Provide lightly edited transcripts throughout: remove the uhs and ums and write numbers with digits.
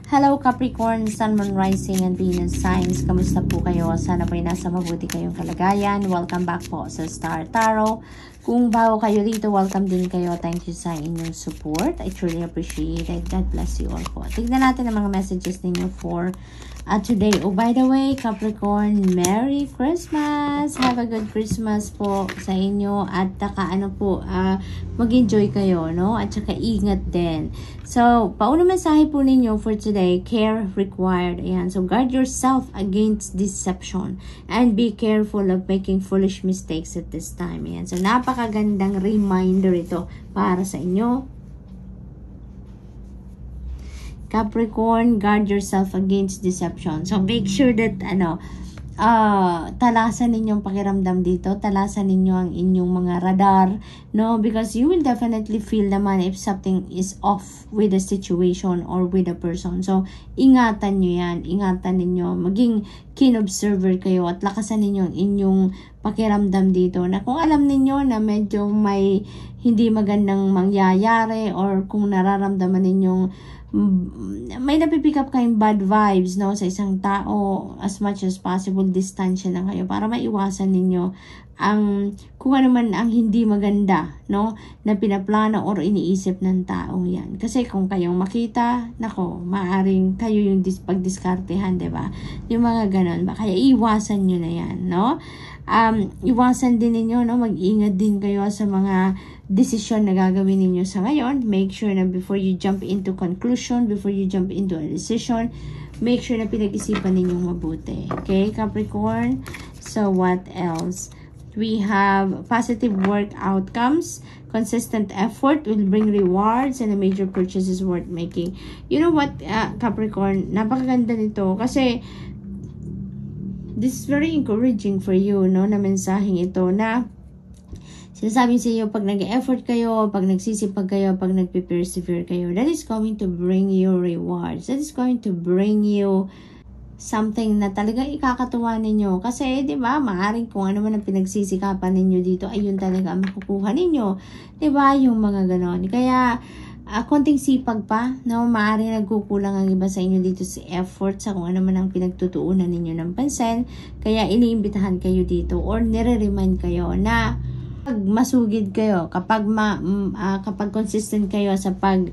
Hello Capricorn, Sun, Moon, Rising, and Venus signs. Kamusta po kayo? Sana po'y nasa mabuti kayong kalagayan. Welcome back po sa Star Tarot. Kung bago kayo dito, welcome din kayo. Thank you sa inyong support. I truly appreciate it. God bless you all po. Tignan natin ang mga messages ninyo for today. Oh, by the way, Capricorn, Merry Christmas! Have a good Christmas po sa inyo. At mag-enjoy kayo, no? At saka ingat din. So, paunang mensahe po ninyo for today, care required. Ayan. So, guard yourself against deception and be careful of making foolish mistakes at this time. Ayan. So, napakagandang reminder ito para sa inyo. Capricorn, guard yourself against deception. So, make sure that, talasan ninyong pakiramdam dito. Talasan ninyo ang inyong mga radar, no? Because you will definitely feel naman if something is off with the situation or with the person. So, ingatan nyo yan. Ingatan ninyo. Maging keen observer kayo at lakasan ninyo ang inyong pakiramdam dito. Na kung alam ninyo na medyo may hindi magandang mangyayari or kung nararamdaman ninyong may napipick up kayong bad vibes, no, sa isang tao, as much as possible, distansya lang kayo para maiwasan ninyo ang kung ano man ang hindi maganda, no, na pinaplano or iniisip ng taong yan. Kasi kung kayong makita, nako, maaring kayo yung pagdiskartehan, diba? Yung mga ganon ba? Kaya iwasan nyo na yan, no? Iwasan din ninyo, no? Mag-ingat din kayo sa mga desisyon na gagawin ninyo sa ngayon. Make sure na before you jump into conclusion, before you jump into a decision, make sure na pinag-isipan ninyong mabuti. Okay, Capricorn? So, what else? We have positive work outcomes. Consistent effort will bring rewards and a major purchase is worth making. You know what, Capricorn? Napakaganda nito kasi this is very encouraging for you, no, na mensaheng ito na sinasabi sa iyo, pag nag-effort kayo, pag nagsisipag kayo, pag nagpe-persevere kayo, that is going to bring you rewards. That is going to bring you something na talagang ikakatuwa ninyo. Kasi, di ba, maaaring kung ano man ang pinagsisikapan ninyo dito, ayun talaga ang makukuha ninyo. Di ba, yung mga ganon. Kaya, konting sipag pa, no, maaaring nagkukulang ang iba sa inyo dito sa effort sa kung ano man ang pinagtutuunan ninyo ng pansin. Kaya, iniimbitahan kayo dito or nire-remind kayo na kapag masugid kayo, kapag kapag consistent kayo sa pag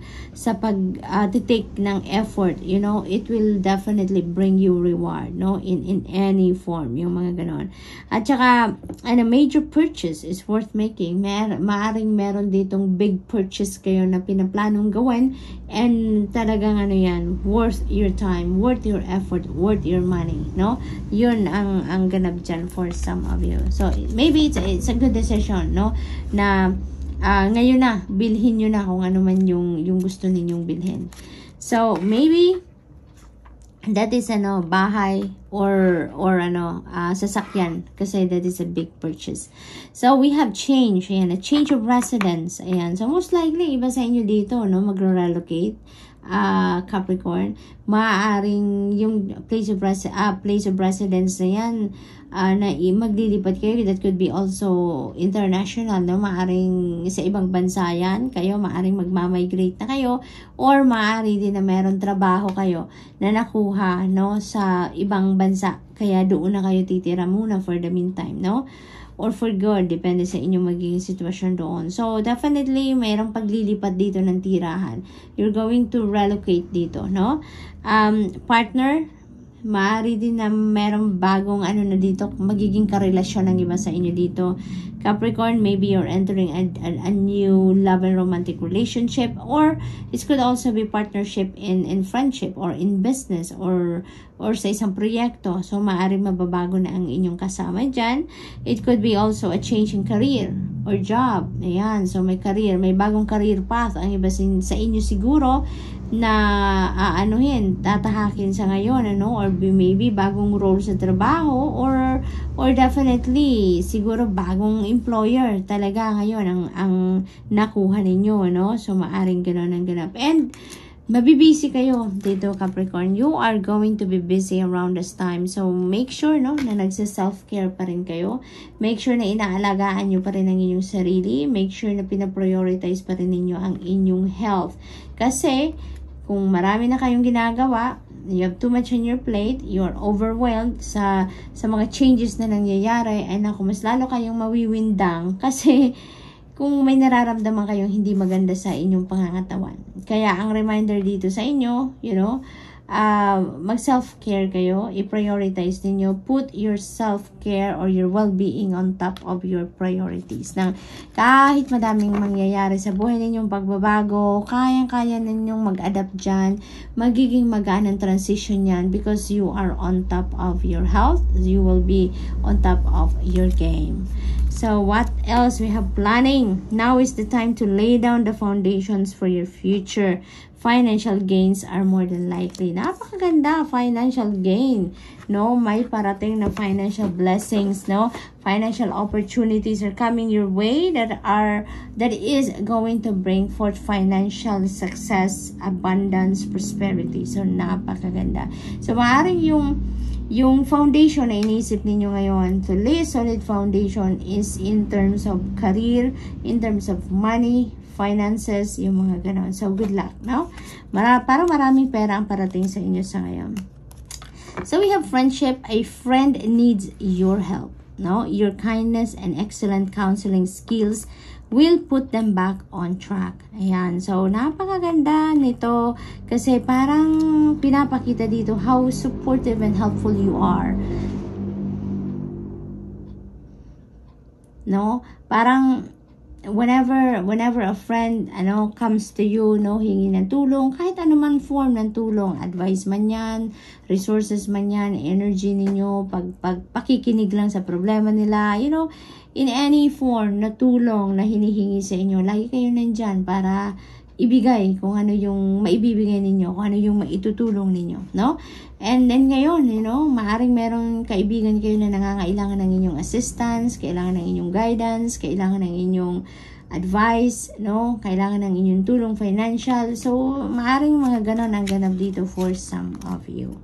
take ng effort, you know, it will definitely bring you reward, no, in any form, yung mga ganon. At saka a major purchase is worth making. Maaring meron ditong big purchase kayo na pinaplanong gawin and talagang yan, worth your time, worth your effort, worth your money, no? Yun ang ganap dyan for some of you. So maybe it's a good decision, no, na ngayon na bilhin nyo na kung ano man yung gusto ninyong bilhin. So maybe that is bahay or sasakyan, kasi that is a big purchase. So we have change, ayan, a change of residence, ayan. So most likely iba sa inyo dito, no, magre-relocate, Capricorn. Maaaring yung place of residence na yan, na maglilipat kayo. That could be also international, no? Maaaring sa ibang bansa yan kayo, maaaring magmamigrate na kayo, or maaari din na meron trabaho kayo na nakuha, no, sa ibang bansa, kaya doon na kayo titira muna for the meantime, no, or for good, depende sa inyong magiging sitwasyon doon. So definitely mayroong paglilipat dito ng tirahan. You're going to relocate dito, no? Partner, maaari din na merong bagong na dito, magiging karelasyon ng iba sa inyo dito, Capricorn. Maybe you're entering a new love and romantic relationship, or it could also be partnership in friendship or in business or sa isang proyekto. So maaari mababago na ang inyong kasama dyan. It could be also a change in career or job. Ayan, so may career, may bagong career path ang iba sa inyo siguro na tatahakin sa ngayon, or maybe bagong role sa trabaho, or definitely siguro bagong employer talaga ngayon ang nakuha ninyo, no? So maaring gano'n ang ganap. And mabibisi kayo dito, Capricorn. You are going to be busy around this time. So make sure, no, na nagsa-self-care pa rin kayo. Make sure na inaalagaan nyo pa rin ang inyong sarili. Make sure na pinaprioritize pa rin ninyo ang inyong health. Kasi kung marami na kayong ginagawa, you have too much on your plate, you're overwhelmed sa mga changes na nangyayari, ay naku, mas lalo kayong mawiwindang kasi kung may nararamdaman kayong hindi maganda sa inyong pangangatawan. Kaya ang reminder dito sa inyo, mag self-care kayo, i-prioritize ninyo, put your self-care or your well-being on top of your priorities. Nang kahit madaming mangyayari sa buhay ninyong pagbabago, kayang-kaya ninyong mag-adapt dyan, magiging magaan ang transition yan because you are on top of your health, you will be on top of your game. So what else we have planning? Now is the time to lay down the foundations for your future. Financial gains are more than likely. Napakaganda, financial gain. No, may parating na financial blessings, no? Financial opportunities are coming your way that is going to bring forth financial success, abundance, prosperity. So napakaganda. So maaaring yung foundation na inisip ninyo ngayon to lay a solid foundation is in terms of career, in terms of money, finances, yung mga ganon. So, good luck, no? Para maraming pera ang parating sa inyo sa ngayon. So, we have friendship. A friend needs your help, no? Your kindness and excellent counseling skills will put them back on track. Ayan. So, napakaganda nito kasi parang pinapakita dito how supportive and helpful you are. No? Parang whenever a friend comes to you, no, hingi ng tulong, kahit anuman form ng tulong, advice man yan, resources man yan, energy ninyo, pakikinig lang sa problema nila, in any form na tulong na hinihingi sa inyo, lagi kayo nandyan para ibigay kung ano yung maibibigay ninyo, kung ano yung maitutulong ninyo, no? And then ngayon, maaring merong kaibigan kayo na nangangailangan ng inyong assistance, kailangan ng inyong guidance, kailangan ng inyong advice, no? Kailangan ng inyong tulong financial. So, maaring mga ganon ang ganap dito for some of you.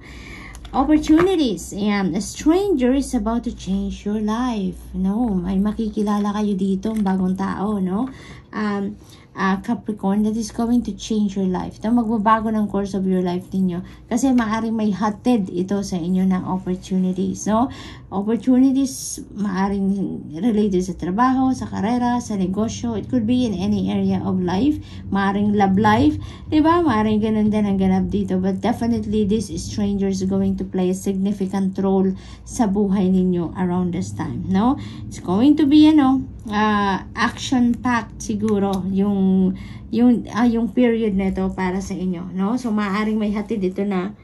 Opportunities. Ayan. A stranger is about to change your life. No? May makikilala kayo dito, bagong tao, no? Capricorn, that is going to change your life. Ito, magbabago ng course of your life ninyo. Kasi maaaring may hatid ito sa inyo ng opportunities, no? Opportunities maaaring related sa trabaho, sa karera, sa negosyo. It could be in any area of life. Maaaring love life, diba? Maaaring ganun din ang ganap dito. But definitely, this stranger is going to play a significant role sa buhay ninyo around this time, no? It's going to be, action-packed siguro yung period nito para sa inyo, no? So maaaring may hatid dito na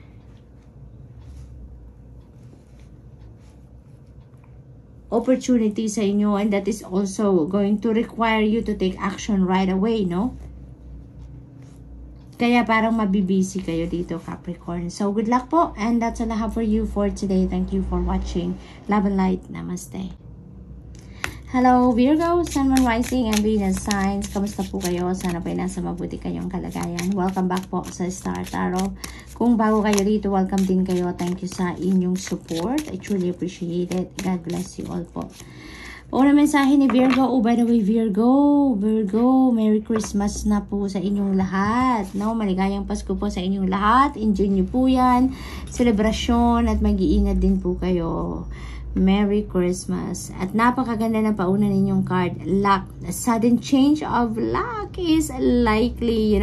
opportunity sa inyo, and that is also going to require you to take action right away, no? Kaya parang mabibisi kayo dito, Capricorn. So good luck po, and that's all I have for you for today. Thank you for watching. Love and light. Namaste. Hello Virgo, Sun, Moon, Rising, and Venus signs. Kamusta po kayo? Sana po nasa mabuti kayong kalagayan. Welcome back po sa Star Tarot. Kung bago kayo dito, welcome din kayo. Thank you sa inyong support. I truly appreciate it. God bless you all po. Una mensahe ni Virgo. Oh, by the way, Virgo, Merry Christmas na po sa inyong lahat. No? Maligayang Pasko po sa inyong lahat. Enjoy nyo po yan. Selebrasyon at mag-iingat din po kayo. Merry Christmas. At napakaganda na pauna ninyong card. Luck. A sudden change of luck is likely,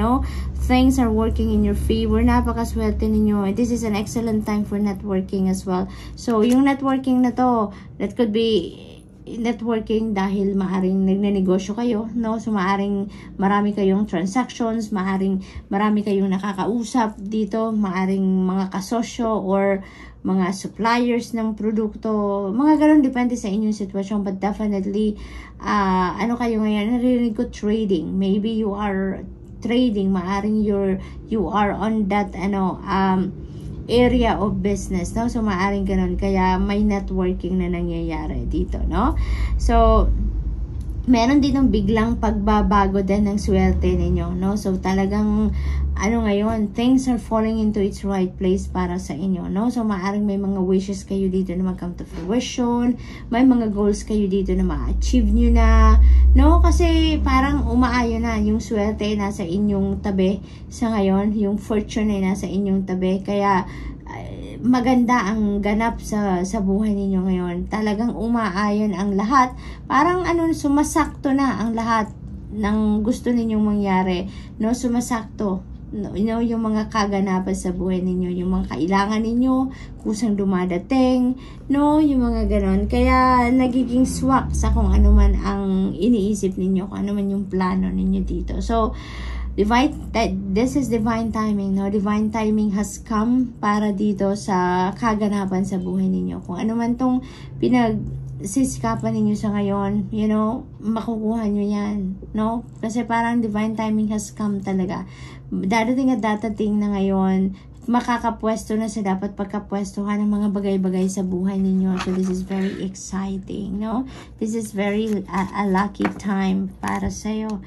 Things are working in your favor. Napakaswerte ninyo. This is an excellent time for networking as well. So, yung networking na to, that could be networking dahil maaring nagnenegosyo kayo, no? So, maaring marami kayong transactions, maaring marami kayong nakakausap dito, maaring mga kasosyo or mga suppliers ng produkto, mga ganun, depende sa inyong sitwasyon. But definitely, kayo ngayon, narinig ko trading. Maybe you are trading, maaring you are on that, area of business, no? So, maaring ganun. Kaya, may networking na nangyayari dito, no? So, meron din ng biglang pagbabago din ng swerte ninyo, no? So, talagang, ngayon, things are falling into its right place para sa inyo, no? So, maaring may mga wishes kayo dito na mag-come to fruition, may mga goals kayo dito na ma-achieve nyo na, no? Kasi, parang umaayon na, yung swerte ay nasa inyong tabi sa ngayon, yung fortune ay nasa inyong tabi, kaya, maganda ang ganap sa buhay ninyo ngayon. Talagang umaayon ang lahat. Parang sumasakto na ang lahat ng gusto ninyong mangyari. No, sumasakto. No, yung mga kaganapan sa buhay ninyo, yung mga kailangan ninyo, kusang dumadating, no, yung mga ganon. Kaya nagiging swak sa kung ano man ang iniisip ninyo, kung ano man yung plano ninyo dito. So, this is divine timing, no? Divine timing has come para dito sa kaganapan sa buhay ninyo. Kung ano man tong pinagsisikapan ninyo sa ngayon, makukuha nyo yan, no? Kasi parang divine timing has come talaga. Dadating at datating na ngayon, makakapwesto na sa dapat pagkapwestuhan ng mga bagay-bagay sa buhay ninyo. So, this is very exciting, no? This is very a lucky time para sa'yo.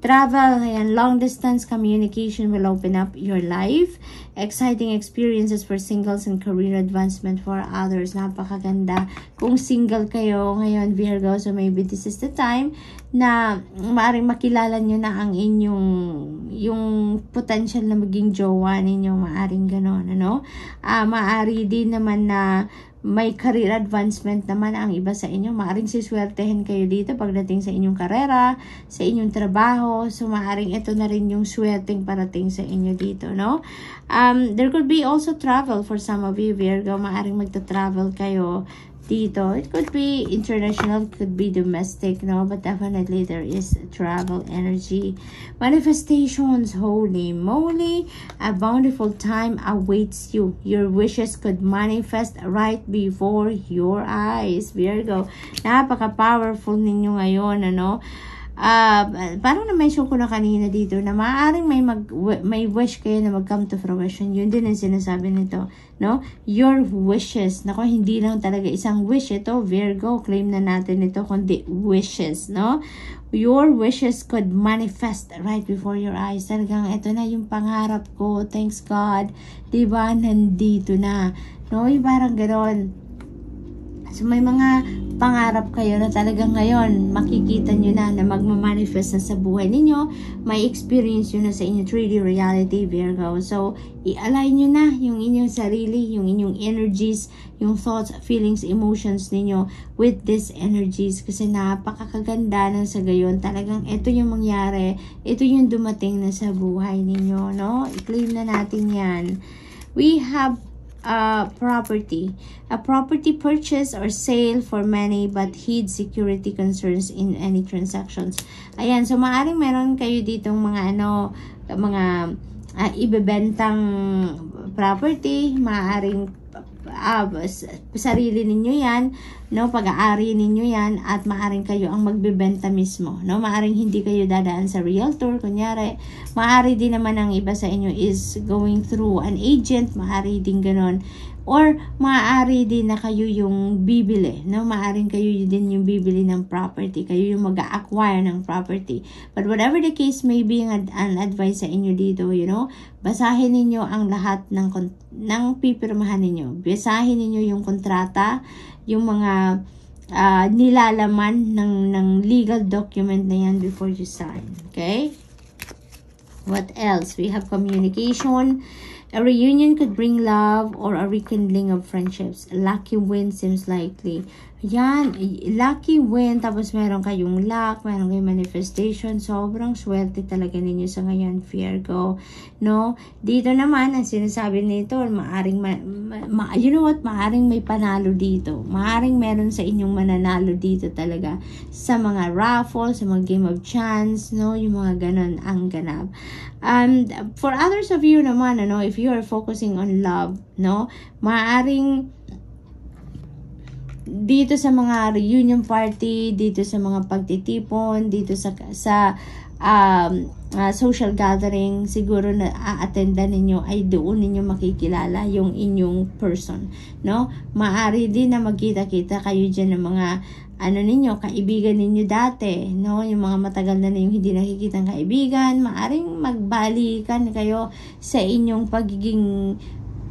Travel, ayan, long distance communication will open up your life. Exciting experiences for singles and career advancement for others. Napakaganda. Kung single kayo ngayon, Virgo, so maybe this is the time na maaaring makilala nyo na ang yung potential na maging jowa ninyo, maaaring ganon, maaari din naman na may career advancement naman ang iba sa inyo. Maaring siswertehin kayo dito pagdating sa inyong karera, sa inyong trabaho. So, maaring ito na rin yung swerteng parating sa inyo dito, no? There could be also travel for some of you, Virgo. Maaring magta-travel kayo dito. It could be international, could be domestic, no? But definitely there is travel energy. Manifestations, holy moly, a bountiful time awaits you. Your wishes could manifest right before your eyes, Virgo. Napaka-powerful ninyo ngayon, parang na-mention ko na kanina dito na maaaring may wish kayo na mag-come to fruition. Yun din ang sinasabi nito, no? Your wishes. Nako, hindi lang talaga isang wish ito, Virgo. Claim na natin ito, kundi wishes, no? Your wishes could manifest right before your eyes. Talagang ito na yung pangarap ko. Thanks God. Diba? Nandito na. No? Yung parang gano'n. So, may mga pangarap kayo na talagang ngayon, makikita nyo na magmamanifest na sa buhay ninyo. May experience nyo na sa inyong 3D reality, Virgo. So, i-align nyo na yung inyong sarili, yung inyong energies, yung thoughts, feelings, emotions ninyo with these energies. Kasi napakakaganda ng sa gayon. Talagang ito yung mangyari. Ito yung dumating na sa buhay ninyo, no? I-claim na natin yan. We have property. A property purchase or sale for many but heed security concerns in any transactions. Ayan, so maaring meron kayo ditong mga ibebentang property, maaring sarili ninyo yan, no, pag-aari ninyo yan, at maaring kayo ang magbebenta mismo, no, maaring hindi kayo dadaan sa realtor, kunyari, maari din naman ang iba sa inyo is going through an agent, maari din ganon, or maaari din na kayo yung bibili, no, maaring kayo din yung bibili ng property, kayo yung mag-acquire ng property, but whatever the case may be, an advice sa inyo dito, basahin ninyo ang lahat ng pipirmahan ninyo, basahin ninyo yung kontrata, yung mga nilalaman ng legal document na yan before you sign. Okay? What else? We have communication. A reunion could bring love or a rekindling of friendships. A lucky win seems likely. Yan, lucky win, tapos meron kayong luck, meron kayong manifestation, sobrang swerte talaga ninyo sa ngayon, Virgo, no? Dito naman, ang sinasabi nito, maaring, maaring may panalo dito, maaring meron sa inyong mananalo dito talaga, sa mga raffle, sa mga game of chance, no? Yung mga ganon ang ganap. And for others of you naman, if you are focusing on love, no? Maaring dito sa mga reunion party, dito sa mga pagtitipon, dito sa social gathering, siguro na a-attendan ninyo ay doon ninyo makikilala yung inyong person, no? Maaari din na magkita-kita kayo dyan ng mga ninyo, kaibigan ninyo dati, no? Yung mga matagal na yung hindi nakikitang kaibigan, maaring magbalikan kayo sa inyong pagiging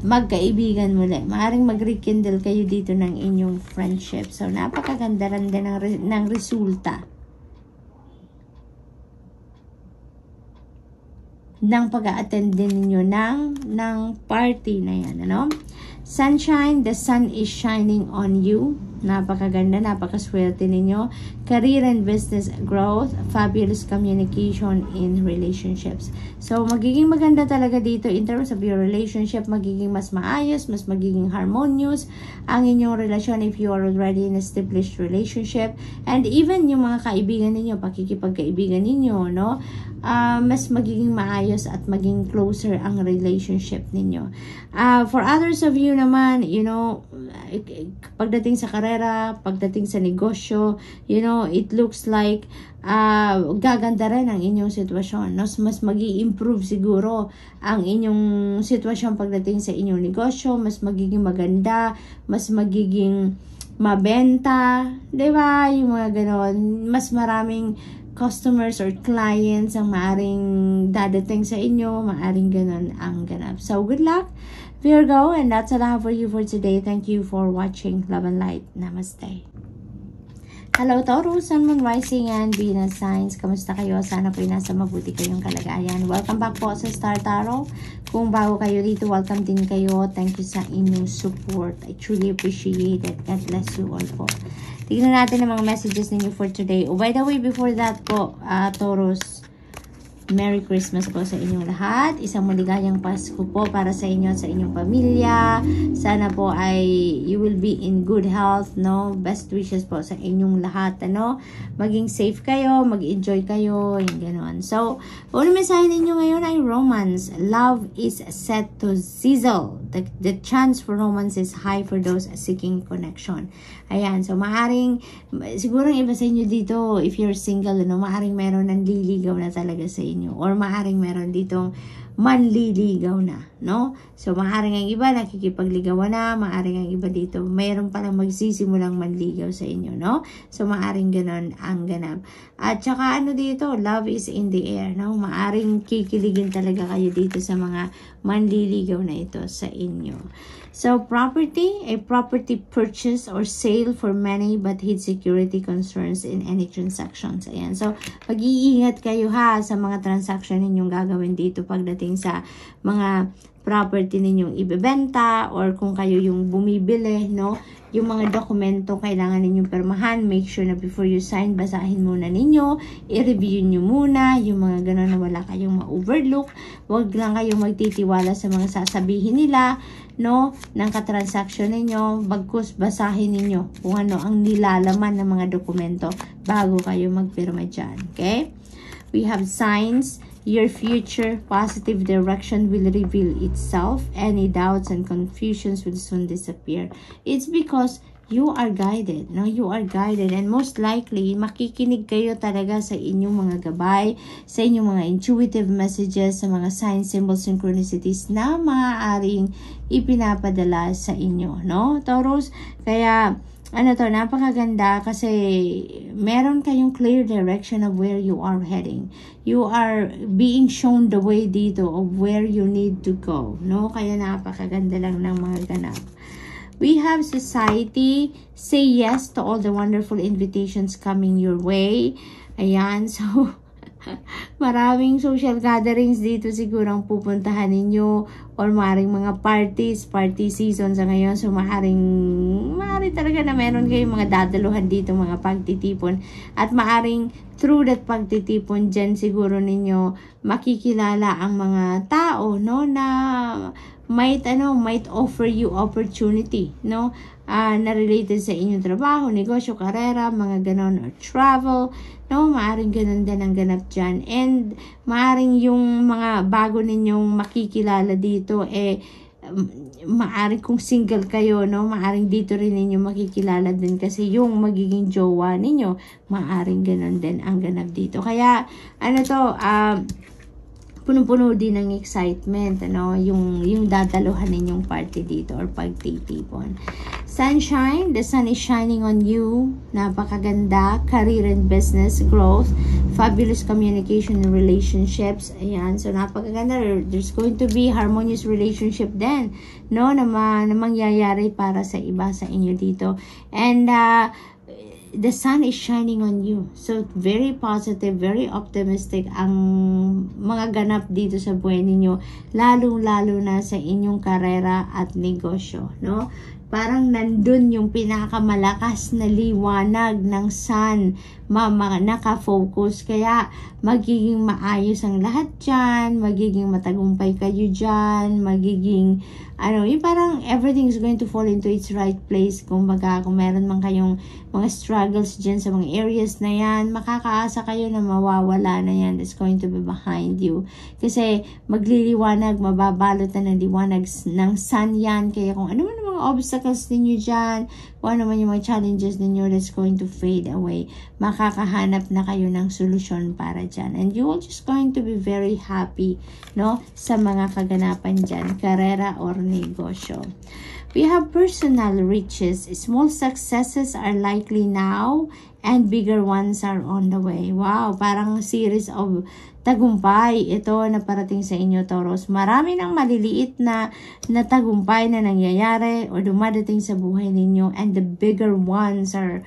magkaibigan muli. Maaring mag-rekindle kayo dito ng inyong friendship. So, napakaganda rin din ng resulta ng pag-a-attend din ninyo ng party na yan, ano? Sunshine, the sun is shining on you. Napakaganda, napakaswerte ninyo. Career and business growth, fabulous communication in relationships. So, magiging maganda talaga dito in terms of your relationship. Magiging mas maayos, mas magiging harmonious ang inyong relasyon if you are already in an established relationship. And even yung mga kaibigan ninyo, pakikipagkaibigan ninyo, no? Mas magiging maayos at maging closer ang relationship ninyo. For others of you naman, you know, pagdating sa karera, pagdating sa negosyo, you know, it looks like gaganda rin ang inyong sitwasyon. No? Mas magi-improve siguro ang inyong sitwasyon pagdating sa inyong negosyo, mas magiging maganda, mas magiging mabenta, 'di ba? Yung mga ganon, mas maraming customers or clients ang maaring dadating sa inyo, maaring ganon ang ganap. So, good luck, Virgo, and that's all I have for you for today. Thank you for watching. Love and light. Namaste. Hello, Taurus, Sun, Moon, Rising, and Venus signs. Kamusta kayo? Sana po nasa mabuti kayong kalagayan. Welcome back po sa Star Tarot. Kung bago kayo dito, welcome din kayo. Thank you sa inyong support. I truly appreciate it. God bless you all po. Tignan natin ang mga messages ninyo for today. Oh, by the way, before that po, Taurus, Merry Christmas po sa inyong lahat. Isang maligayang Pasko po para sa inyo at sa inyong pamilya. Sana po ay you will be in good health, no? Best wishes po sa inyong lahat, ano? Maging safe kayo, mag-enjoy kayo, yung ganon. So, unang mensahe ninyo ngayon ay romance. Love is set to sizzle. The chance for romance is high for those seeking connection. Ayan, so maaring, siguro ang iba sa inyo dito, if you're single, ano, maaring meron ng liligaw na talaga sa inyo. Or maaring meron ditong manliligaw na, no? So, maaring ang iba nakikipagligawan na, maaring ang iba dito, mayroon palang magsisimulang manligaw sa inyo, no? So, maaring ganon ang ganap. At saka ano dito, love is in the air, no? Maaring kikiligin talaga kayo dito sa mga manliligaw na ito sa inyo. So, property, a property purchase or sale for many but hid security concerns in any transactions. Ayan. So, mag-iingat kayo ha sa mga transaction ninyong gagawin dito pagdating sa mga property ninyong ibebenta or kung kayo yung bumibili, no? Yung mga dokumento kailangan ninyong permahan. Make sure na before you sign, basahin muna ninyo. I-review nyo muna. Yung mga gano'n na wala kayong ma-overlook. Huwag lang kayong magtitiwala sa mga sasabihin nila, no? Ng katransaksyon ninyo. Bagkus basahin ninyo kung ano ang nilalaman ng mga dokumento bago kayo magpirma dyan. Okay? We have signs. Your future positive direction will reveal itself. Any doubts and confusions will soon disappear. It's because you are guided, no? You are guided, and most likely makikinig kayo talaga sa inyong mga gabay, sa inyong mga intuitive messages, sa mga signs, symbols, synchronicities na maaaring ipinapadala sa inyo, no, Taurus? Kaya ano to, napakaganda kasi meron kayong clear direction of where you are heading. You are being shown the way dito of where you need to go, no? Kaya napakaganda lang ng mga ganap. We have society. Say yes to all the wonderful invitations coming your way. Ayan, so maraming social gatherings dito siguro ang pupuntahan ninyo or maaaring mga party season sa ngayon. So maaring talaga na meron kayong mga dadaluhan dito, mga pagtitipon. At maaring through that pagtitipon dyan siguro ninyo makikilala ang mga tao, no, na might offer you opportunity, no, na related sa inyong trabaho, negosyo, karera, mga ganon, or travel, no, maaring ganon din ang ganap dyan. And maaring yung mga bago ninyong makikilala dito, maaring kung single kayo, no, maaring dito rin ninyo makikilala din kasi yung magiging jowa ninyo, maaring ganun din ang ganap dito. Kaya, ano to, punong-puno din ng excitement, ano, yung dadaluhan ninyong party dito or pagtitipon. Sunshine, the sun is shining on you. Napakaganda. Career and business growth. Fabulous communication and relationships. Ayan. So, napakaganda. There's going to be harmonious relationship then, no, na mangyayari para sa iba sa inyo dito. And, the sun is shining on you. So, very positive, very optimistic ang mga ganap dito sa buhay ninyo. Lalong-lalo na sa inyong karera at negosyo, no? Parang nandun yung pinakamalakas na liwanag ng sun, nakafocus. Kaya, magiging maayos ang lahat dyan, magiging matagumpay kayo dyan, magiging, yung parang everything is going to fall into its right place. Kung meron man kayong mga struggles dyan sa mga areas na yan, makakaasa kayo na mawawala na yan. It's going to be behind you. Kasi, magliliwanag, mababalot na ng liwanag ng sun yan. Kaya kung ano man mga obstacles ninyo dyan, kung ano man yung mga challenges ninyo, that's going to fade away. Makakahanap na kayo ng solusyon para dyan. And you are just going to be very happy, no, sa mga kaganapan dyan, karera or negosyo. We have personal riches. Small successes are likely now and bigger ones are on the way. Wow, parang series of tagumpay ito na parating sa inyo, Taurus. Marami ng maliliit na tagumpay na nangyayari o dumadating sa buhay ninyo, and the bigger ones are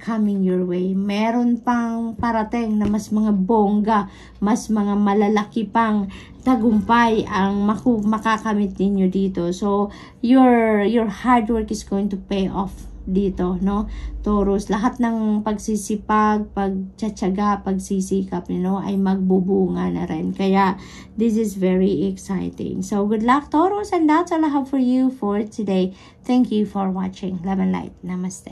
coming your way. Meron pang parating na mas mga bongga, mas mga malalaki pang tagumpay ang makakamit ninyo dito. So, your hard work is going to pay off dito, no, Taurus. Lahat ng pagsisipag, pagtsatsaga, pagsisikap, ay magbubunga na rin. Kaya, this is very exciting. So, good luck, Taurus, and that's all I have for you for today. Thank you for watching. Love and light. Namaste.